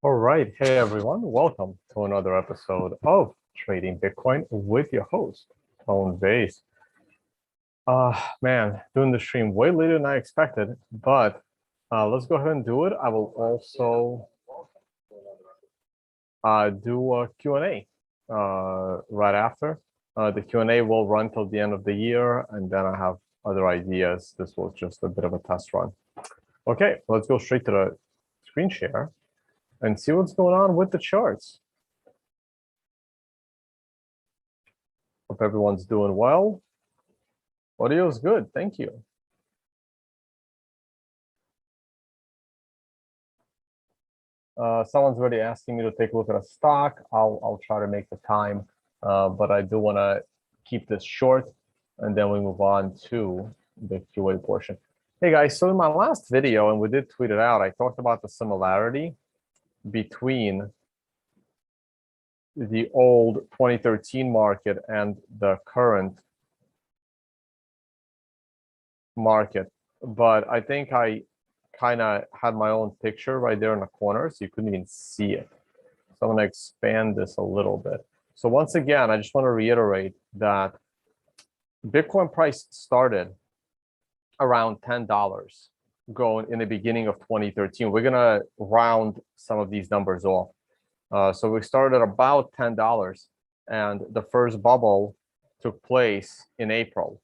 All right. Hey, everyone. Welcome to another episode of Trading Bitcoin with your host, Vays. Man, doing the stream way later than I expected, but let's go ahead and do it. I will also do a Q&A right after. The Q&A will run till the end of the year, and then I have other ideas. This was just a bit of a test run. Okay, let's go straight to the screen share and see what's going on with the charts. Hope everyone's doing well. Audio is good, thank you. Someone's already asking me to take a look at a stock. I'll try to make the time, but I do want to keep this short, and then we move on to the QA portion. Hey guys, so in my last video, and we did tweet it out, I talked about the similarity between the old 2013 market and the current market, but I think I kind of had my own picture right there in the corner, so you couldn't even see it. So I'm going to expand this a little bit. So once again, I just want to reiterate that Bitcoin price started around $10 going in the beginning of 2013. We're going to round some of these numbers off. So we started at about $10, and the first bubble took place in April.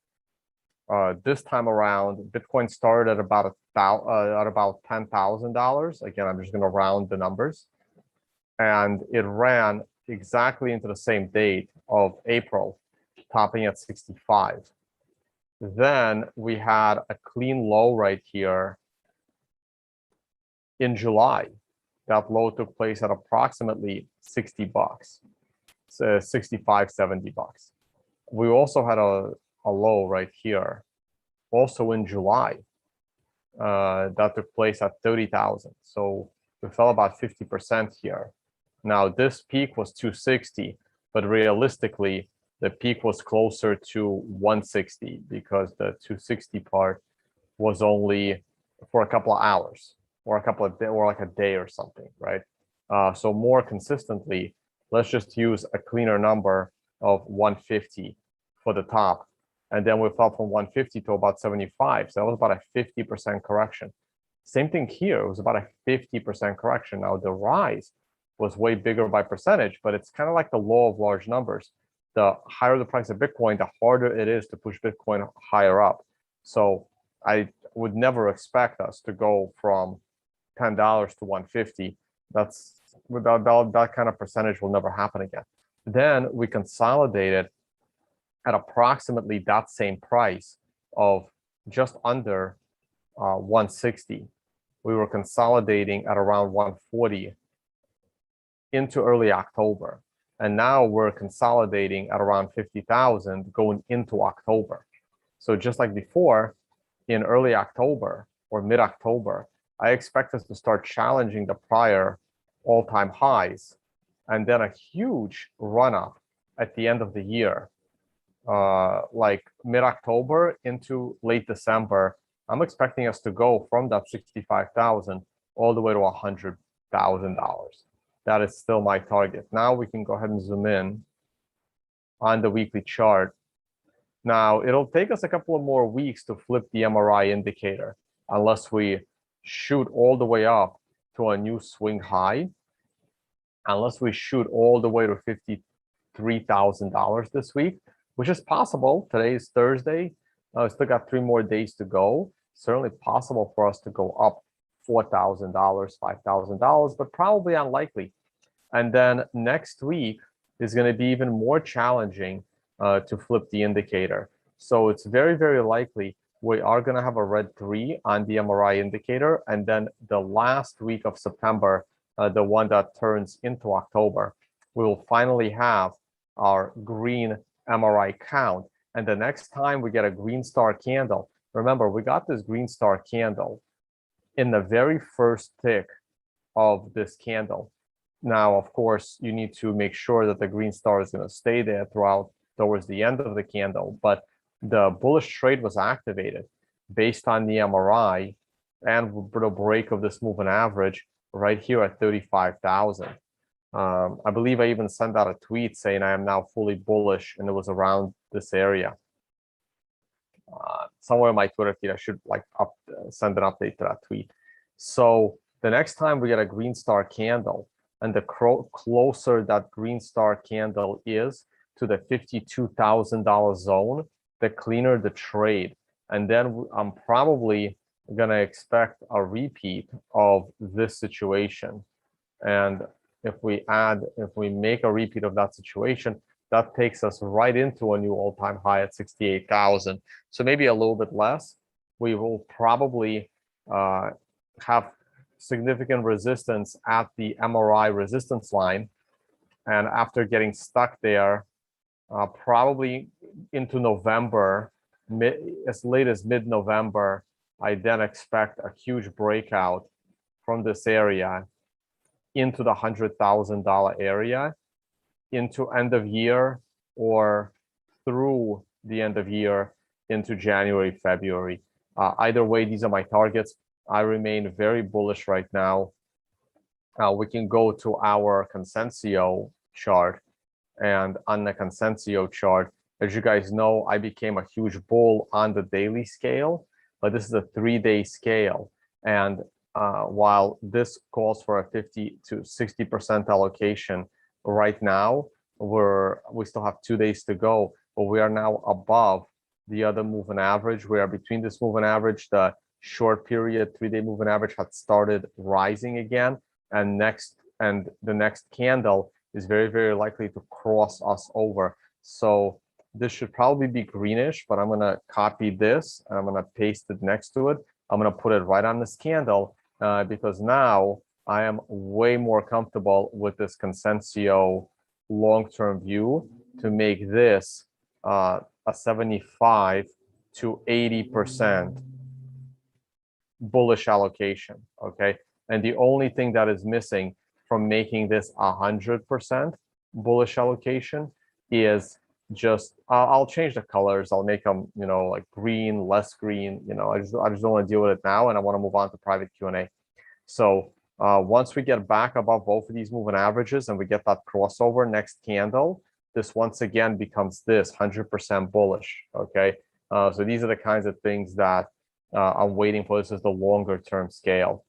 This time around, Bitcoin started at about $10,000. Again, I'm just going to round the numbers, and it ran exactly into the same date of April, topping at 65. Then we had a clean low right here in July. That low took place at approximately $60, so 65, $70. We also had a low right here, also in July, that took place at 30,000. So we fell about 50% here. Now this peak was 260, but realistically, the peak was closer to 160 because the 260 part was only for a couple of hours or a couple of days, or like a day or something, right? So more consistently, let's just use a cleaner number of 150 for the top. And then we fell from 150 to about 75. So that was about a 50% correction. Same thing here, it was about a 50% correction. Now the rise was way bigger by percentage, but it's kind of like the law of large numbers. The higher the price of Bitcoin, the harder it is to push Bitcoin higher up. So I would never expect us to go from $10 to 150. That's without that kind of percentage will never happen again. Then we consolidated at approximately that same price of just under 160. We were consolidating at around 140 into early October. And now we're consolidating at around 50,000 going into October. So just like before, in early October or mid-October, I expect us to start challenging the prior all-time highs, and then a huge run-up at the end of the year. Like mid-October into late December, I'm expecting us to go from that 65,000 all the way to $100,000. That is still my target. Now we can go ahead and zoom in on the weekly chart. Now it'll take us a couple of more weeks to flip the MRI indicator unless we shoot all the way up to a new swing high, unless we shoot all the way to $53,000 this week, which is possible. Today is Thursday. We still got 3 more days to go. Certainly possible for us to go up $4,000, $5,000, but probably unlikely. And then next week is going to be even more challenging to flip the indicator. So it's very, very likely we are going to have a red 3 on the MRI indicator. And then the last week of September, the one that turns into October, we will finally have our green MRI count. And the next time we get a green star candle, remember, we got this green star candle in the very first tick of this candle. Now, of course, you need to make sure that the green star is going to stay there throughout towards the end of the candle, but the bullish trade was activated based on the MRI and the break of this moving average right here at 35,000. I believe I even sent out a tweet saying I am now fully bullish, and it was around this area. Somewhere in my Twitter feed, I should like send an update to that tweet. So the next time we get a green star candle, and the closer that green star candle is to the $52,000 zone, the cleaner the trade. And then I'm probably gonna expect a repeat of this situation. And if we make a repeat of that situation, that takes us right into a new all-time high at 68,000. So maybe a little bit less. We will probably have significant resistance at the MRI resistance line. And after getting stuck there, probably into November, as late as mid-November, I then expect a huge breakout from this area into the $100,000 area, into end of year, or through the end of year into January, February. Either way, these are my targets. I remain very bullish right now. We can go to our Consensio chart, and on the Consensio chart, as you guys know, I became a huge bull on the daily scale, but this is a 3-day scale. And while this calls for a 50 to 60% allocation, right now we still have 2 days to go, but we are now above the other moving average. We are between this moving average. The short period 3-day moving average had started rising again, and the next candle is very, very likely to cross us over. So this should probably be greenish, but I'm gonna copy this and I'm gonna paste it next to it. I'm gonna put it right on this candle because now I am way more comfortable with this Consensio long-term view to make this a 75 to 80% bullish allocation, okay? And the only thing that is missing from making this 100% bullish allocation is just, I'll change the colors. I'll make them, like green, less green, I just don't want to deal with it now, and I want to move on to private Q&A. So once we get back above both of these moving averages and we get that crossover next candle, this once again becomes this 100% bullish, okay? So these are the kinds of things that I'm waiting for. This is the longer term scale.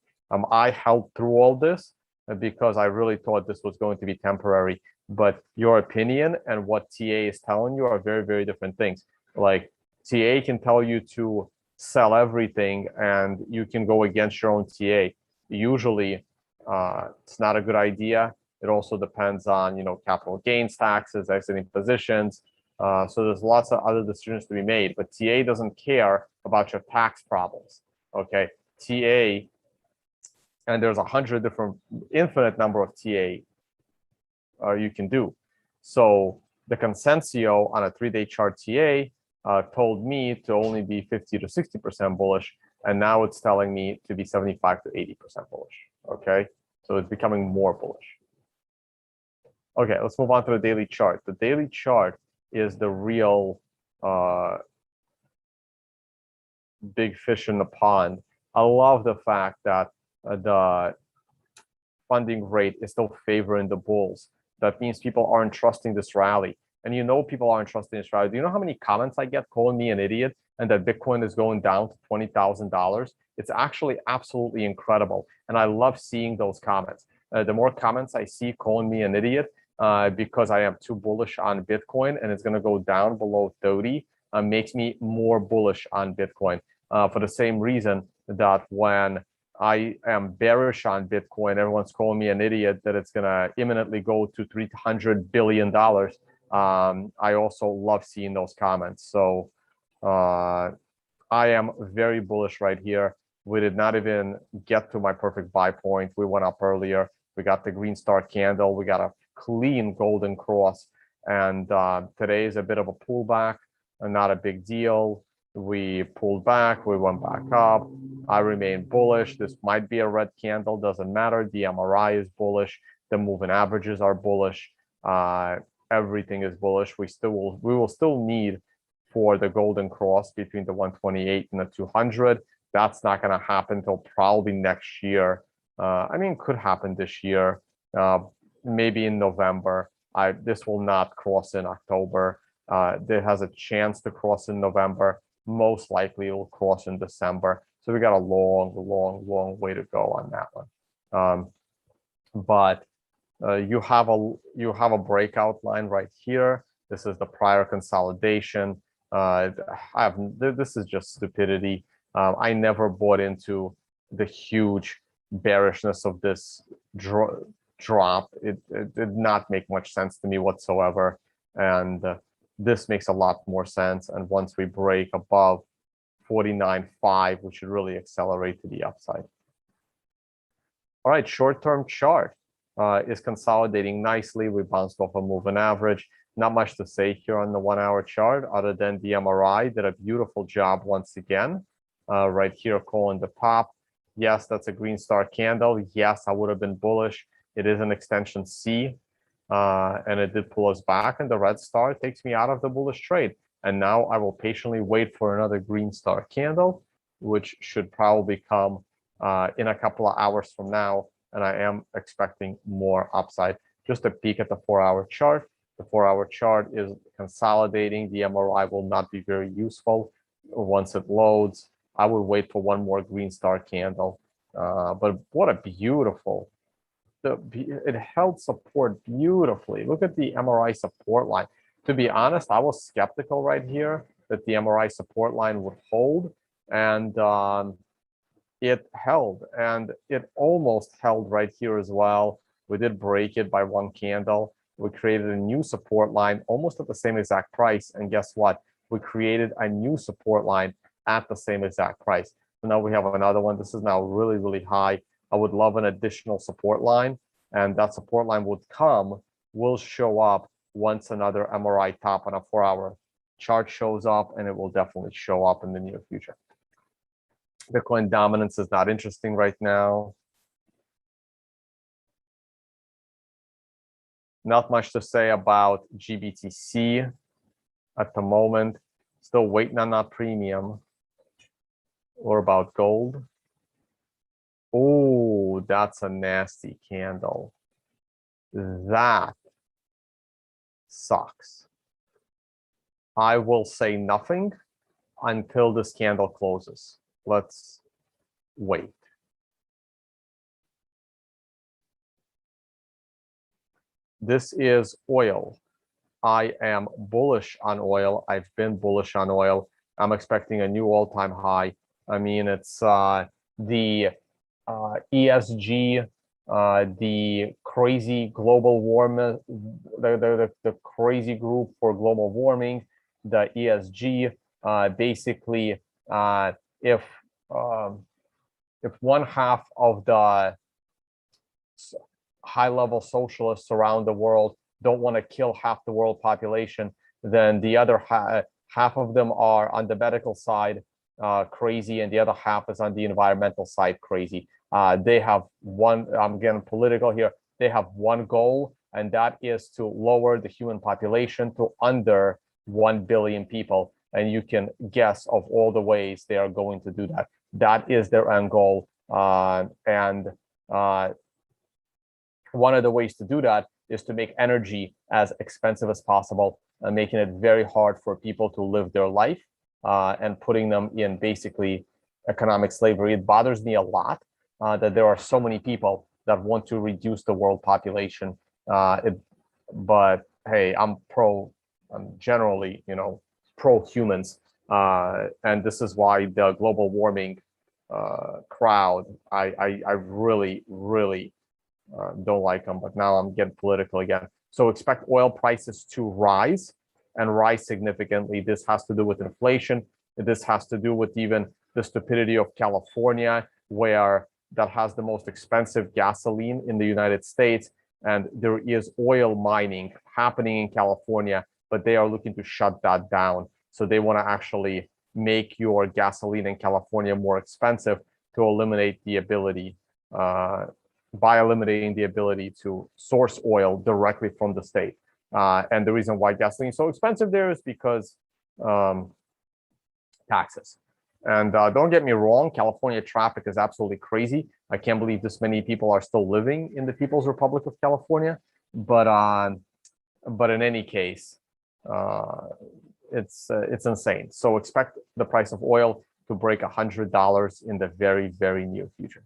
I held through all this because I really thought this was going to be temporary, but your opinion and what TA is telling you are very, very different things. Like TA can tell you to sell everything and you can go against your own TA. Usually it's not a good idea. It also depends on, capital gains taxes, exiting positions. So there's lots of other decisions to be made, but TA doesn't care about your tax problems, okay? TA, and there's 100 different, infinite number of TA you can do. So the Consensio on a 3-day chart TA told me to only be 50 to 60% bullish, and now it's telling me to be 75 to 80% bullish, okay? So it's becoming more bullish. Okay, let's move on to the daily chart. The daily chart is the real big fish in the pond. I love the fact that the funding rate is still favoring the bulls. That means people aren't trusting this rally. And people aren't trusting this rally. Do you know how many comments I get calling me an idiot and that Bitcoin is going down to $20,000? It's actually absolutely incredible. And I love seeing those comments. The more comments I see calling me an idiot because I am too bullish on Bitcoin and it's going to go down below 30, makes me more bullish on Bitcoin. For the same reason that when I am bearish on Bitcoin, everyone's calling me an idiot that it's going to imminently go to $300 billion. I also love seeing those comments. So I am very bullish right here. We did not even get to my perfect buy point. We went up earlier. We got the green star candle. We got a clean golden cross. And today is a bit of a pullback, and not a big deal. We pulled back, we went back up. I remain bullish. This might be a red candle, doesn't matter. The MRI is bullish. The moving averages are bullish. Everything is bullish. We will still need for the golden cross between the 128 and the 200. That's not going to happen until probably next year. I mean, could happen this year, maybe in November. This will not cross in October. There has a chance to cross in November. Most likely it will cross in December. So we got a long way to go on that one. But you have a breakout line right here. This is the prior consolidation. This is just stupidity. I never bought into the huge bearishness of this drop. It did not make much sense to me whatsoever. And this makes a lot more sense. And once we break above 49.5, we should really accelerate to the upside. All right, short-term chart is consolidating nicely. We bounced off a moving average. Not much to say here on the 1 hour chart other than the MRI did a beautiful job once again. Right here, calling the top. Yes, that's a green star candle. Yes, I would have been bullish. It is an extension C, and it did pull us back. And the red star takes me out of the bullish trade. And now I will patiently wait for another green star candle, which should probably come in a couple of hours from now. And I am expecting more upside. Just a peek at the 4 hour chart. The 4 hour chart is consolidating. The MRI will not be very useful once it loads. I would wait for one more green star candle. But what a beautiful, it held support beautifully. Look at the MRI support line. To be honest, I was skeptical right here that the MRI support line would hold, and it held, and it almost held right here as well. We did break it by one candle. We created a new support line almost at the same exact price, and guess what? We created a new support line at the same exact price. So now we have another one. This is now really high. I would love an additional support line, and that support line will show up once another MRI top on a 4 hour chart shows up, and it will definitely show up in the near future. Bitcoin dominance is not interesting right now. Not much to say about GBTC at the moment. Still waiting on that premium. Or about gold. Oh, that's a nasty candle. That sucks. I will say nothing until this candle closes. Let's wait. This is oil. I am bullish on oil. I've been bullish on oil. I'm expecting a new all-time high. I mean, it's the ESG, the crazy global warming, the crazy group for global warming, the ESG. Basically, if one half of the high-level socialists around the world don't want to kill half the world population, then the other half of them are on the medical side crazy, and the other half is on the environmental side crazy. They have one, I'm getting political here, they have one goal, and that is to lower the human population to under 1 billion people. And you can guess of all the ways they are going to do that. That is their end goal. And one of the ways to do that is to make energy as expensive as possible, and making it very hard for people to live their life, and putting them in basically economic slavery. It bothers me a lot that there are so many people that want to reduce the world population. But hey, I'm generally, pro humans, and this is why the global warming crowd, I really don't like them. But now I'm getting political again. So expect oil prices to rise, and rise significantly. This has to do with inflation. This has to do with even the stupidity of California, where that has the most expensive gasoline in the United States. And there is oil mining happening in California, but they are looking to shut that down. So they want to actually make your gasoline in California more expensive to eliminate the ability, by eliminating the ability to source oil directly from the state. And the reason why gasoline is so expensive there is because taxes. And don't get me wrong, California traffic is absolutely crazy. I can't believe this many people are still living in the People's Republic of California. But in any case, it's insane. So expect the price of oil to break $100 in the very, very near future.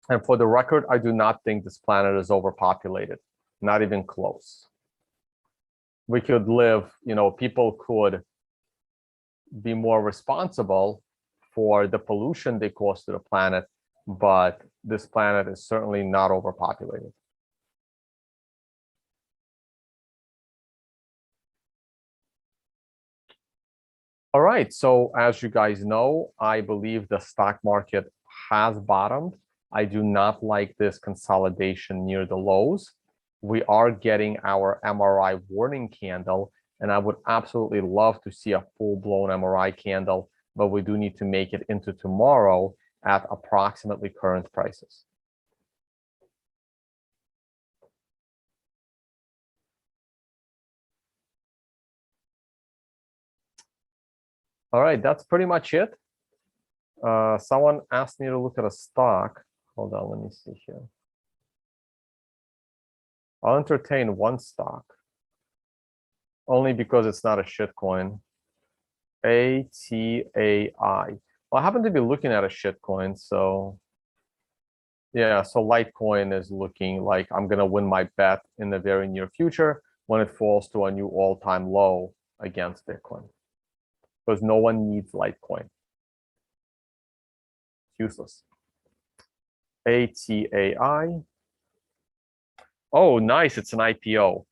And for the record, I do not think this planet is overpopulated, not even close. We could live, people could be more responsible for the pollution they cause to the planet, but this planet is certainly not overpopulated. All right, so as you guys know, I believe the stock market has bottomed. I do not like this consolidation near the lows. We are getting our MRI warning candle, and I would absolutely love to see a full-blown MRI candle, but we do need to make it into tomorrow at approximately current prices. All right, that's pretty much it. Someone asked me to look at a stock. Hold on, let me see here. I'll entertain one stock, only because it's not a shitcoin. ATAI. Well, I happen to be looking at a shitcoin, so yeah, so Litecoin is looking like I'm gonna win my bet in the very near future when it falls to a new all-time low against Bitcoin. Because no one needs Litecoin. Useless. ATAI. Oh, nice. It's an IPO.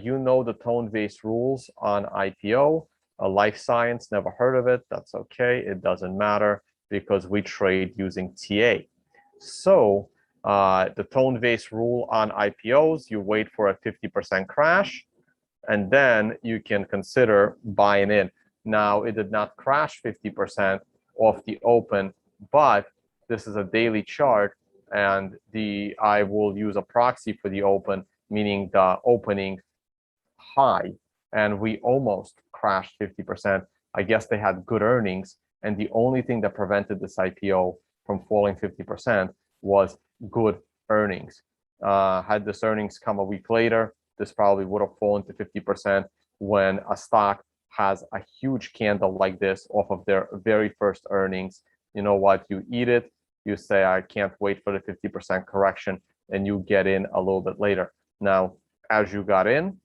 You know the tone-based rules on IPO. Life science, never heard of it. That's okay. It doesn't matter because we trade using TA. So the tone-based rule on IPOs, you wait for a 50% crash, and then you can consider buying in. Now, it did not crash 50% off the open, but this is a daily chart, and I will use a proxy for the open, meaning the opening high, and we almost crashed 50%. I guess they had good earnings, and the only thing that prevented this IPO from falling 50% was good earnings. Had this earnings come a week later, this probably would have fallen to 50%. When a stock has a huge candle like this off of their very first earnings, you know what? You eat it. You say, I can't wait for the 50% correction, and you get in a little bit later. Now, as you got in,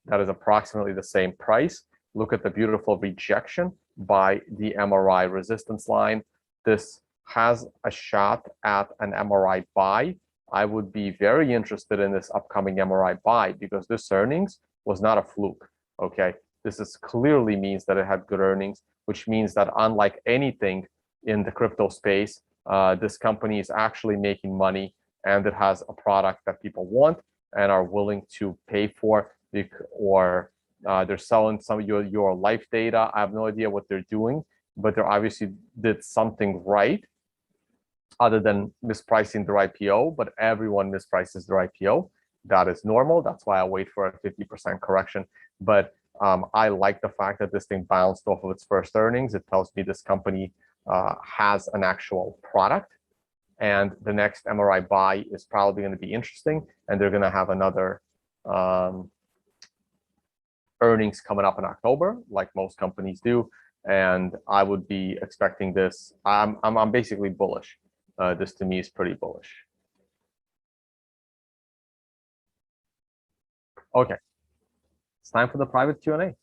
that is approximately the same price. Look at the beautiful rejection by the MRI resistance line. This has a shot at an MRI buy. I would be very interested in this upcoming MRI buy because this earnings was not a fluke, okay? This is clearly means that it had good earnings, which means that unlike anything in the crypto space, this company is actually making money, and it has a product that people want and are willing to pay for, or they're selling some of your life data. I have no idea what they're doing, but they obviously did something right other than mispricing their IPO, but everyone misprices their IPO. That is normal. That's why I wait for a 50% correction. But I like the fact that this thing bounced off of its first earnings. It tells me this company has an actual product, and the next MRI buy is probably going to be interesting, and they're going to have another earnings coming up in October, like most companies do, and I would be expecting this. I'm basically bullish. This to me is pretty bullish. Okay, it's time for the private Q&A.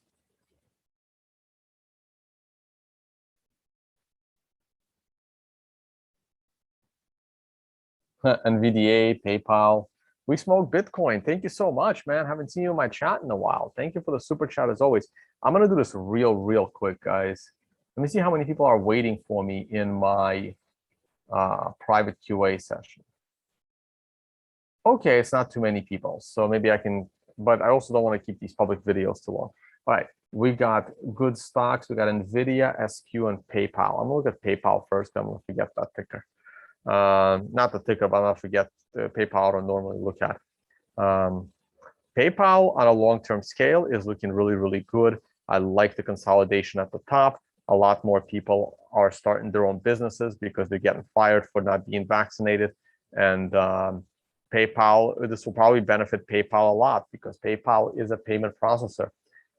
NVDA, PayPal. We smoke Bitcoin. Thank you so much, man. Haven't seen you in my chat in a while. Thank you for the super chat as always. I'm gonna do this real quick, guys. Let me see how many people are waiting for me in my private QA session. Okay, it's not too many people, so maybe I can but I also don't want to keep these public videos too long. All right, we got good stocks. We got NVIDIA, SQ, and PayPal. I'm gonna look at PayPal first. I'm gonna forget that ticker. Not the ticker, but I'm gonna forget the PayPal I don't normally look at. PayPal on a long-term scale is looking really, really good. I like the consolidation at the top. A lot more people are starting their own businesses because they're getting fired for not being vaccinated. And PayPal, this will probably benefit PayPal a lot because PayPal is a payment processor.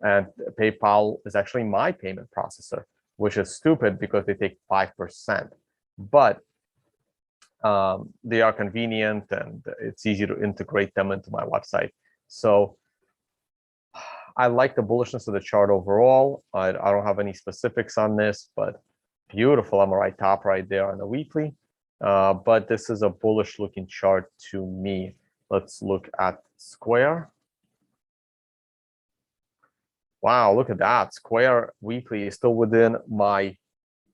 And PayPal is actually my payment processor, which is stupid because they take 5%. But they are convenient and it's easy to integrate them into my website. So I like the bullishness of the chart overall. I don't have any specifics on this, but beautiful MRI top right there on the weekly. But this is a bullish looking chart to me. Let's look at Square. Wow, look at that. Square weekly is still within my,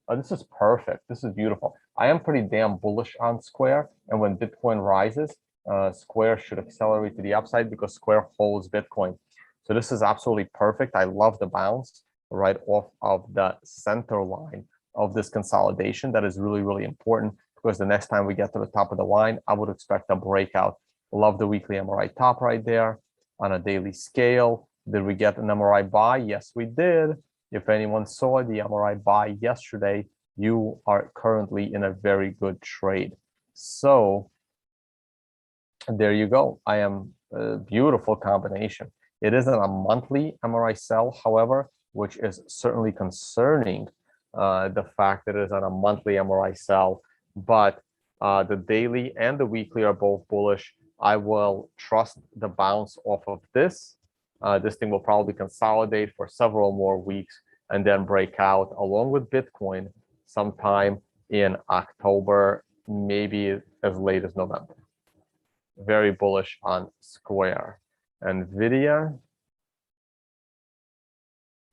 this is perfect. This is beautiful. I am pretty damn bullish on Square. And when Bitcoin rises, Square should accelerate to the upside because Square holds Bitcoin. So this is absolutely perfect. I love the bounce right off of the center line of this consolidation. That is really, really important because the next time we get to the top of the line, I would expect a breakout. Love the weekly MRI top right there on a daily scale. Did we get an MRI buy? Yes, we did. If anyone saw the MRI buy yesterday, you are currently in a very good trade. So there you go. I am a beautiful combination. It isn't a monthly MRI sell, however, which is certainly concerning, the fact that it is on a monthly MRI sell, but the daily and the weekly are both bullish. I will trust the bounce off of this. This thing will probably consolidate for several more weeks and then break out along with Bitcoin sometime in October, maybe as late as November. Very bullish on Square. NVIDIA,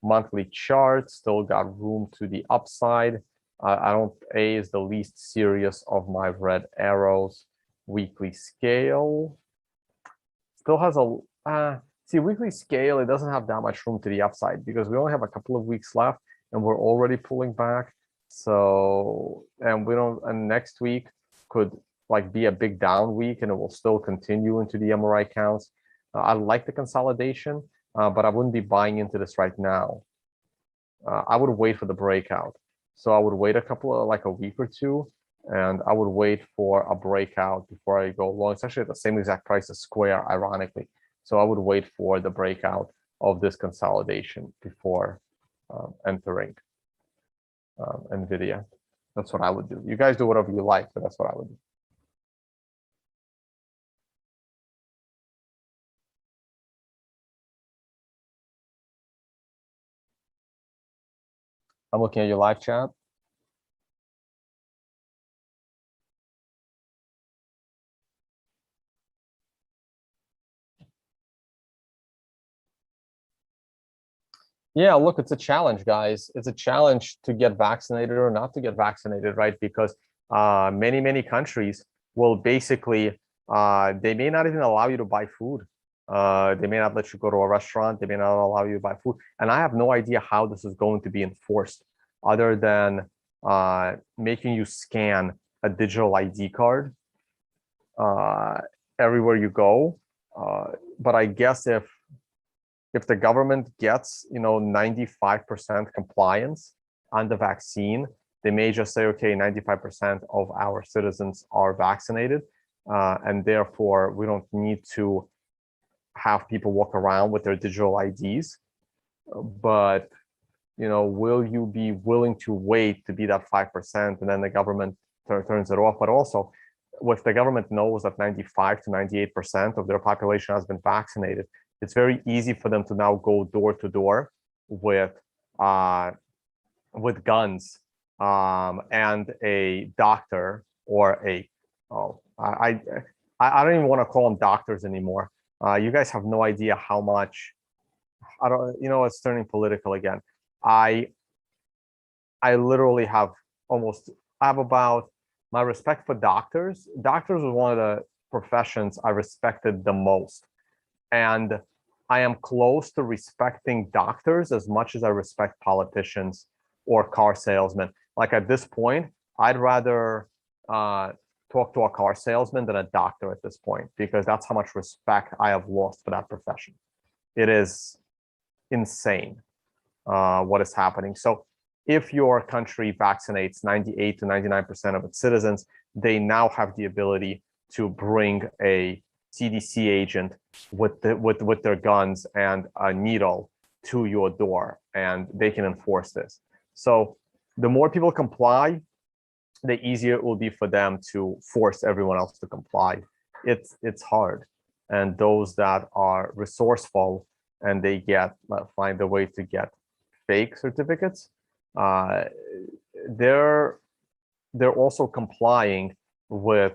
monthly chart, still got room to the upside. A is the least serious of my red arrows. Weekly scale still has a, see, weekly scale, it doesn't have that much room to the upside because we only have a couple of weeks left and we're already pulling back. So, and we don't, and next week could like be a big down week and it will still continue into the MRI counts. I like the consolidation, but I wouldn't be buying into this right now. I would wait for the breakout. So I would wait a couple of like a week or two, and I would wait for a breakout before I go long. It's actually at the same exact price as Square, ironically. So I would wait for the breakout of this consolidation before entering NVIDIA. That's what I would do. You guys do whatever you like, but that's what I would do. I'm looking at your live chat. Yeah, look, it's a challenge, guys. It's a challenge to get vaccinated or not to get vaccinated, right? Because many, many countries will basically, they may not even allow you to buy food. They may not let you go to a restaurant. They may not allow you to buy food. And I have no idea how this is going to be enforced other than making you scan a digital ID card everywhere you go. But I guess if the government gets, 95% compliance on the vaccine, they may just say, okay, 95% of our citizens are vaccinated, and therefore we don't need to have people walk around with their digital IDs. But, will you be willing to wait to be that 5% and then the government turns it off? But also, if the government knows that 95 to 98% of their population has been vaccinated, it's very easy for them to now go door to door with guns and a doctor or I don't even want to call them doctors anymore. You guys have no idea how much. I don't. It's turning political again. I literally have about my respect for doctors. Doctors was one of the professions I respected the most. And I am close to respecting doctors as much as I respect politicians or car salesmen. Like at this point, I'd rather talk to a car salesman than a doctor at this point, because that's how much respect I have lost for that profession. It is insane what is happening. So if your country vaccinates 98 to 99% of its citizens, they now have the ability to bring a CDC agent with their guns and a needle to your door, and they can enforce this. So the more people comply, the easier it will be for them to force everyone else to comply. It's hard, and those that are resourceful and they find a way to get fake certificates, they're also complying with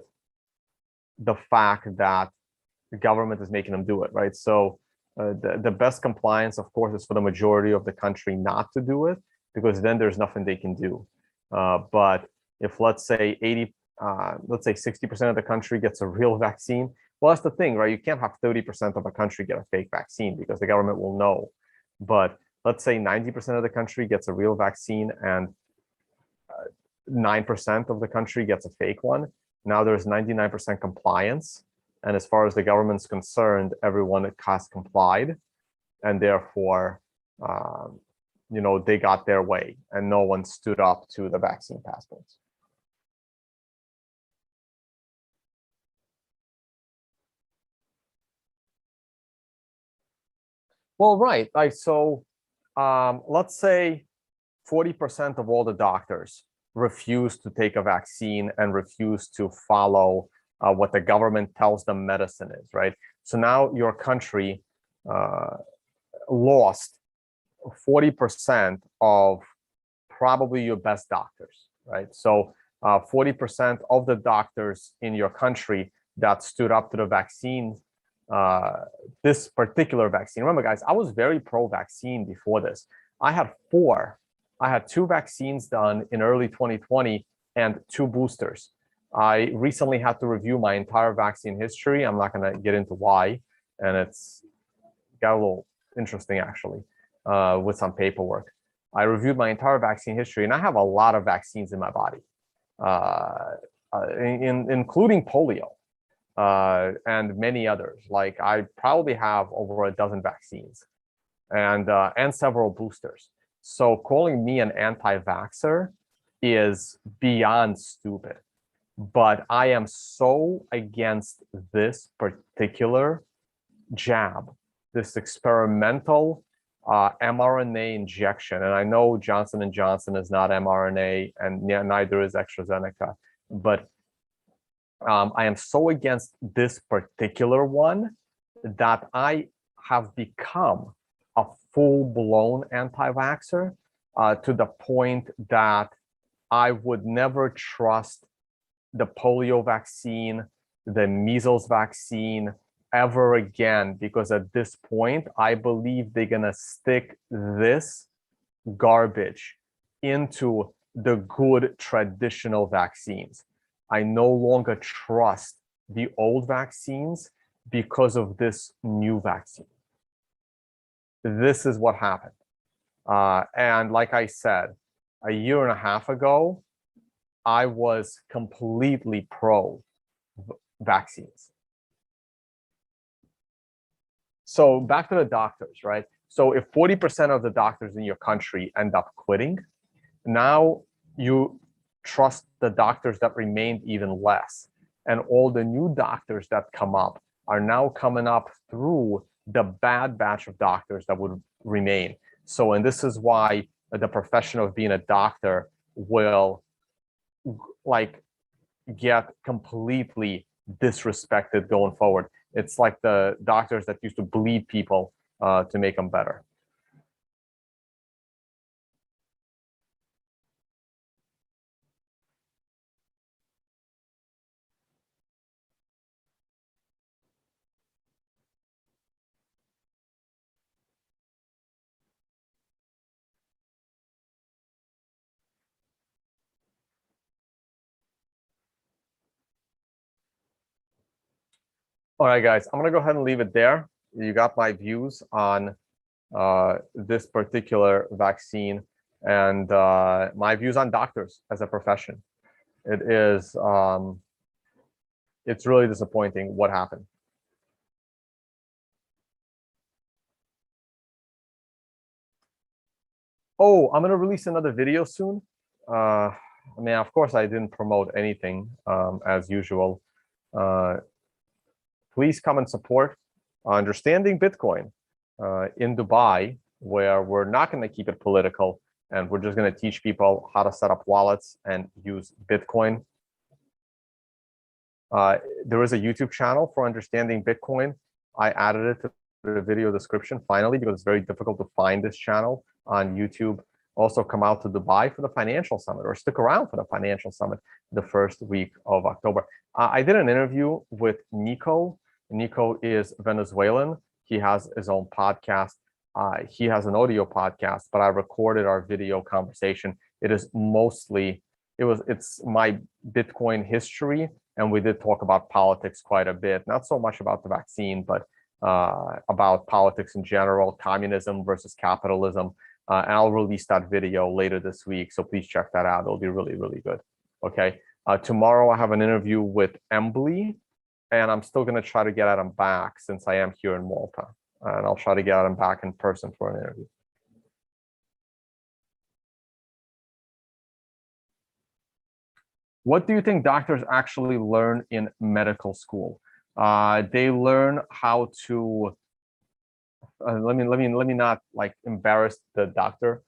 the fact that the government is making them do it, right? So the best compliance, of course, is for the majority of the country not to do it, because then there's nothing they can do. But if let's say 60% of the country gets a real vaccine, well, that's the thing, right? You can't have 30% of a country get a fake vaccine because the government will know. But let's say 90% of the country gets a real vaccine and 9% of the country gets a fake one. Now there's 99% compliance. And as far as the government's concerned, everyone has complied. And therefore, they got their way and no one stood up to the vaccine passports. Well, right. So let's say 40% of all the doctors refuse to take a vaccine and refuse to follow what the government tells them medicine is, right? So now your country lost 40% of probably your best doctors, right? So 40% of the doctors in your country that stood up to the vaccine, this particular vaccine. Remember, guys, I was very pro-vaccine before this. I had 2 vaccines done in early 2020 and 2 boosters. I recently had to review my entire vaccine history. I'm not going to get into why, and it's got a little interesting actually with some paperwork. I reviewed my entire vaccine history, and I have a lot of vaccines in my body, including polio and many others. Like I probably have over a dozen vaccines and several boosters. So calling me an anti-vaxxer is beyond stupid. But I am so against this particular jab, this experimental mRNA injection. And I know Johnson & Johnson is not mRNA, and neither is AstraZeneca. But I am so against this particular one that I have become a full-blown anti-vaxxer to the point that I would never trust the polio vaccine, the measles vaccine ever again, because at this point, I believe they're gonna stick this garbage into the good traditional vaccines. I no longer trust the old vaccines because of this new vaccine. This is what happened. And like I said, a year and a half ago, I was completely pro vaccines. So back to the doctors, right? So if 40% of the doctors in your country end up quitting, now you trust the doctors that remained even less. And all the new doctors that come up are now coming up through the bad batch of doctors that would remain. So, and this is why the profession of being a doctor will get completely disrespected going forward. It's like the doctors that used to bleed people to make them better. All right, guys, I'm gonna go ahead and leave it there. You got my views on this particular vaccine and my views on doctors as a profession. It is, it's really disappointing what happened. Oh, I'm gonna release another video soon. I mean, of course, I didn't promote anything as usual. Please come and support Understanding Bitcoin in Dubai, where we're not going to keep it political, and we're just going to teach people how to set up wallets and use Bitcoin. There is a YouTube channel for Understanding Bitcoin. I added it to the video description finally because it's very difficult to find this channel on YouTube. Also, come out to Dubai for the financial summit, or stick around for the financial summit the first week of October. I did an interview with Nico. Nico is Venezuelan. He has his own podcast. He has an audio podcast, but I recorded our video conversation. It is mostly, it's my Bitcoin history, and we did talk about politics quite a bit. Not so much about the vaccine, but about politics in general, communism versus capitalism. And I'll release that video later this week, so please check that out. It'll be really, really good. Okay. Tomorrow I have an interview with Embly, and I'm still going to try to get Adam back since I am here in Malta. And I'll try to get Adam back in person for an interview. What do you think doctors actually learn in medical school? They learn how to let me not like embarrass the doctor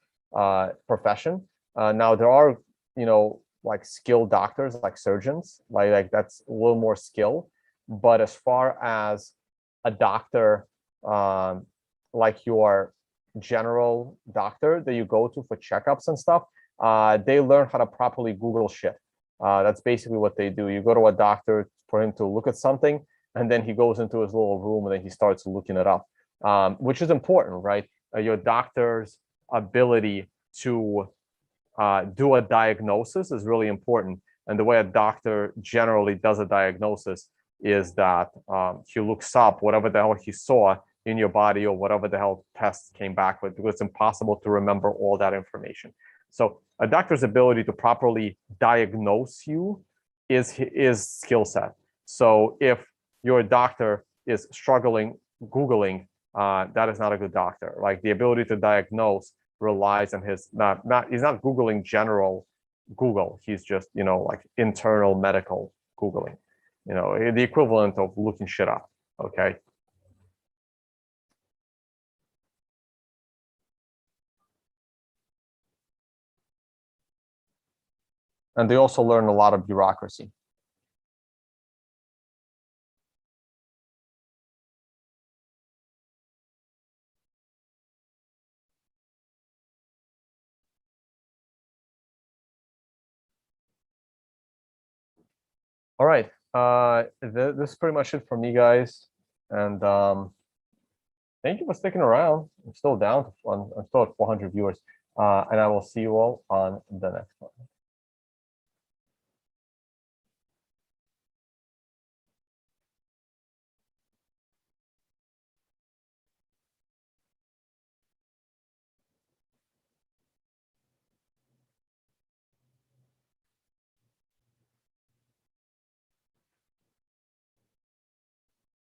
profession. Now there are, you know, like skilled doctors, like surgeons, like that's a little more skill. But as far as a doctor, like your general doctor that you go to for checkups and stuff, they learn how to properly Google shit. That's basically what they do. You go to a doctor for him to look at something, and then he goes into his little room and then he starts looking it up. Which is important, right? Your doctor's ability to do a diagnosis is really important. And the way a doctor generally does a diagnosis is that he looks up whatever the hell he saw in your body or whatever the hell tests came back with, because it's impossible to remember all that information. So a doctor's ability to properly diagnose you is his skill set. So if your doctor is struggling Googling, that is not a good doctor. Like the ability to diagnose relies on his he's not Googling general Google. He's just, you know, like internal medical Googling, you know, the equivalent of looking shit up. Okay. And they also learn a lot of bureaucracy. All right. This is pretty much it for me, guys. And thank you for sticking around. I'm still down. I'm still at 400 viewers. And I will see you all on the next one.